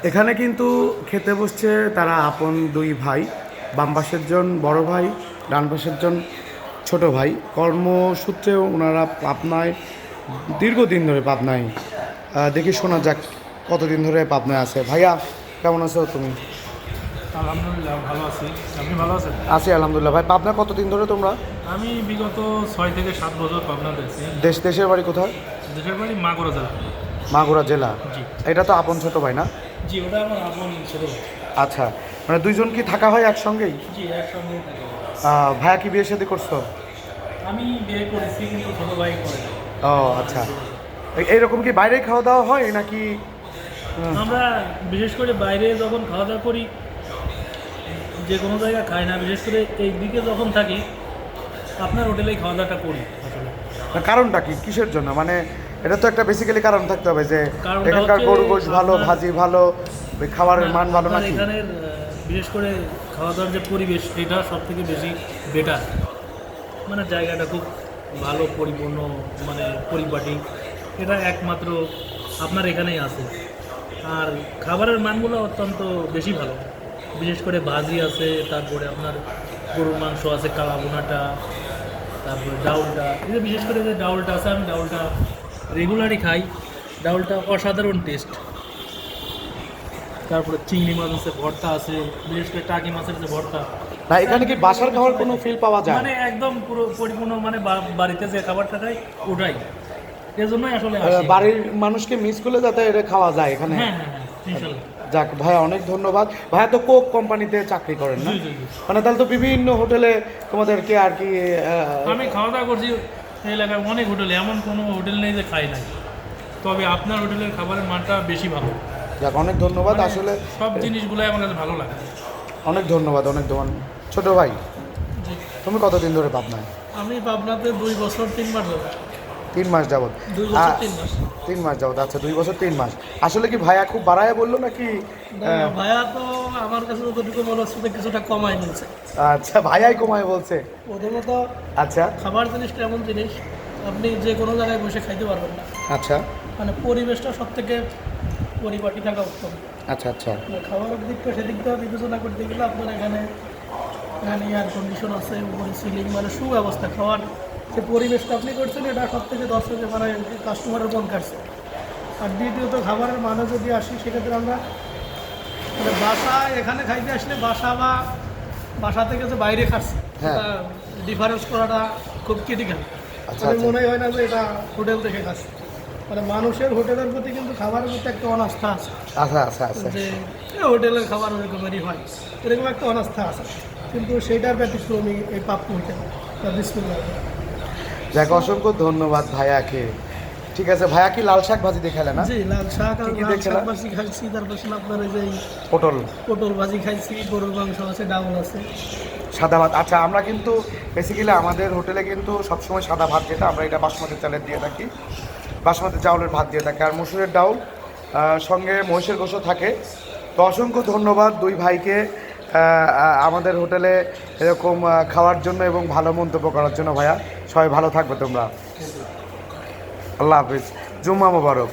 এখানে কিন্তু খেতে বসছে তারা আপন দুই ভাই, বাম পাশের জন বড় ভাই, ডান পাশের জন ছোট ভাই। কর্মসূত্রে ওনারা পাবনায় দীর্ঘদিন ধরে পাবনায়। দেখি শোনা যাক কতদিন ধরে পাবনায় আছে। ভাইয়া কেমন আছো তুমি? আলহামদুলিল্লাহ ভালো আছি। আপনি ভালো আছেন? আছি আলহামদুলিল্লাহ। ভাই পাবনা কতদিন ধরে তোমরা? আমি বিগত 6 থেকে 7 বছর পাবনাতে আছি। দেশের বাড়ি কোথায়? দেশের বাড়ি মাগুরা জেলা। মাগুরা জেলা। জি এটা তো আপন ছোট ভাই না? জি, ওটা আমার আপন ছোট ভাই। আচ্ছা, মানে দুইজন কি থাকা হয় একসঙ্গেই? জি, একসঙ্গে থাকি। ভাইয়া কি বিয়ে শাদী করছো? আমি বিয়ে করেছি কিন্তু ছোট ভাই করে না। ও আচ্ছা, এইরকম কি বাইরে খাওয়া দাওয়া হয় নাকি? আমরা বিশেষ করে বাইরে যখন খাওয়া দাওয়া করি, যে কোনো জায়গায় খাই না, বিশেষ করে এই দিকে যখন থাকি আপনার হোটেলেই খাওয়া দাওয়াটা করি আসলে। কারণটা কি, কিসের জন্য? মানে এটা তো একটা বেসিক্যালি কারণ থাকতে হবে যে কারণটা এখানকার হচ্ছে গরু গোশ ভালো, আপনার- ভাজি ভালো, ওই খাবারের মান ভালো আপনার নাকি? এখানের বিশেষ করে খাওয়া দাওয়ার যে পরিবেশ, এটা সব থেকে বেশি বেটার। মানে জায়গাটা খুব ভালো, পরিপূর্ণ, মানে পরিপাটি। এটা একমাত্র আপনার এখানেই আছে। আর খাবারের মানগুলো অত্যন্ত বেশি ভালো। বিশেষ করে ভাজি আছে, তারপরে আপনার গরুর মাংস আছে, কালাবোনাটা, তারপরে ডাউলটা। এই যে বিশেষ করে যে ডাউলটা আছে, আমি ডাউলটা রেগুলারই খাই। ডাউলটা অসাধারণ টেস্ট। তারপরে চিংড়ি মাছ আছে, ভর্তা আছে, বিশেষ করে টাকি মাছের যে ভর্তা। না এখানে কি বাসার খাওয়ার কোনো ফিল পাওয়া যায়? মানে একদম পুরো পরিপূর্ণ, মানে বাড়িতে যে খাবারটা খাই ওটাই। এজন্যই আসলে আসি। বাড়ির মানুষকে মিস করলে যাতে এটা খাওয়া যায় এখানে। হ্যাঁ হ্যাঁ হ্যাঁ, ইনশাল্লাহ। যাক ভাইয়া, অনেক ধন্যবাদ। ভাইয়া তো কোক কোম্পানিতে চাকরি করেন না? জি জি জি। মানে তাহলে তো বিভিন্ন হোটেলে তোমাদেরকে আর কি আমি খাওয়া দাওয়া করছি এই এলাকায় অনেক হোটেলে, এমন কোনো হোটেল নেই যে খাই নাই। তবে আপনার হোটেলের খাবারের মানটা বেশি ভালো। যাক অনেক ধন্যবাদ। মানে আসলে সব জিনিসগুলোই আমার কাছে ভালো লাগে। অনেক ধন্যবাদ, অনেক ধন্যবাদ। ছোট ভাই, জি। তুমি কতদিন ধরে পাবনায়? আমি পাবনাতে 2 বছর 3 মাস যাবো। 3 মাস যাবত? 2 বছর 3 মাস। 3 মাস যাবত, আচ্ছা 2 বছর 3 মাস। আসলে কি ভাইয়া খুব বাড়ায় বললো নাকি? না, ভাইয়া তো আমার কাছে যতটুকু মনে হচ্ছে যে কিছুটা কমাই নিচ্ছে। আচ্ছা, ভাইয়াই কমায় বলছে। প্রথমত আচ্ছা খাবার জিনিসটা এমন জিনিস, আপনি যে কোনো জায়গায় বসে খাইতে পারবেন না। আচ্ছা মানে পরিবেশটা সব থেকে পরিপাটি থাকা উত্তম। আচ্ছা আচ্ছা মানে খাবারের দিকটা সেদিকটা বিবেচনা করতে গেলে আপনার এখানে এখানে এয়ার কন্ডিশন আছে, উপরে সিলিং, মানে সুব্যবস্থা। খাওয়ার যে পরিবেশটা আপনি করছেন, এটা সব থেকে দর্শকের মানে কাস্টমারের মন কাটছে। আর দ্বিতীয়ত খাবারের মানে যদি আসি, সেক্ষেত্রে আমরা মানে বাসা এখানে খাইতে আসলে বাসা থেকে যে বাইরে খাচ্ছি, হ্যাঁ। এটা ডিফারেন্স করাটা খুব ক্রিটিক্যাল। আচ্ছা, মানে আচ্ছা। মনে হয় না যে এটা হোটেল থেকে খাচ্ছে। মানে মানুষের হোটেলের প্রতি কিন্তু খাবারের প্রতি একটা অনাস্থা আছে, আচ্ছা আচ্ছা আচ্ছা যে হোটেলের খাবার ওরকমেরই হয়, এরকম একটা অনাস্থা আছে। কিন্তু সেইটার ব্যতিক্রমী এই পাপ্পু হোটেল। বিসমিল্লাহ। যাক অসংখ্য ধন্যবাদ ভাইয়াকে। ঠিক আছে, ভাইয়া কি লাল শাক ভাজি দেখালে না? জি, লাল শাক আর কি কি লাল দেখছিলাম? শাক ভাজি খাইছি, তারপর আপনার এই যে পটল, পটল ভাজি খাইছি, গরুর মাংস আছে, ডাউল আছে। সাদা ভাত। আচ্ছা, আমরা কিন্তু বেসিক্যালি আমাদের হোটেলে কিন্তু সবসময় সাদা ভাত, যেটা আমরা এটা বাসমতি চালের দিয়ে থাকি, বাসমতি চাউলের ভাত দিয়ে থাকি, আর মসুরের ডাউল, সঙ্গে মহিষের গোশও থাকে। তো অসংখ্য ধন্যবাদ দুই ভাইকে আমাদের হোটেলে এরকম খাওয়ার জন্য এবং ভালো মন্তব্য করার জন্য। ভাইয়া সবাই ভালো থাকবে তোমরা। আল্লাহ হাফিজ, জুম্মা মোবারক।